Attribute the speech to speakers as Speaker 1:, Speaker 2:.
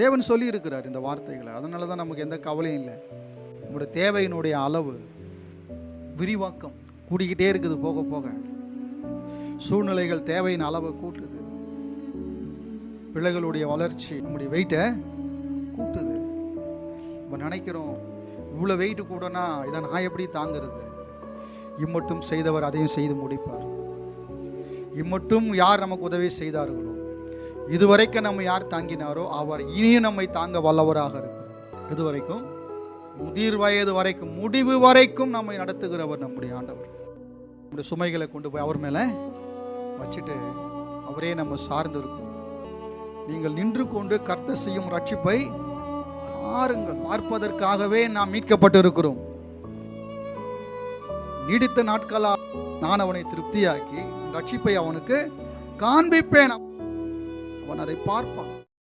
Speaker 1: தேவன் சொல்லி இருக்கிறார் இந்த வார்த்தைகளை. அதனால தான் நமக்கு எந்த கவலையும் இல்லை. நம்முடைய தேவையினுடைய அளவு விரிவாக்கம் கூடிக்கிட்டே இருக்குது. போக போக சூழ்நிலைகள் தேவையின் அளவை கூட்டுது. பிள்ளைகளுடைய வளர்ச்சி நம்முடைய வெயிட்டை கூட்டுது. நம்ம நினைக்கிறோம் இவ்வளோ வெயிட்டு கூடனா இதை நான் எப்படி தாங்கிறது? இம்மட்டும் செய்தவர் அதையும் செய்து முடிப்பார். இம்மட்டும் யார் நமக்கு உதவி செய்தார்களோ, இதுவரைக்கும் நம்ம யார் தாங்கினாரோ அவர் இனியும் நம்மை தாங்க வல்லவராக இருக்கிறார். இதுவரைக்கும் முதிர் வயது வரைக்கும் முடிவு வரைக்கும் நம்மை நடத்துகிறவர் நம்முடைய ஆண்டவர். நம்முடைய சுமைகளை கொண்டு போய் அவர் மேலே வச்சுட்டு அவரே நம்ம சார்ந்து இருக்கும். நீங்கள் நின்று கொண்டு கர்த்தர் செய்யும் ரட்சிப்பை பாருங்கள். பார்ப்பதற்காகவே நாம் மீட்கப்பட்டு இருக்கிறோம். நீடித்த நாட்களா நான் அவனை திருப்தியாக்கி ரட்சிப்பை அவனுக்கு காண்பிப்பேன். அவன் அதை பார்ப்பான்.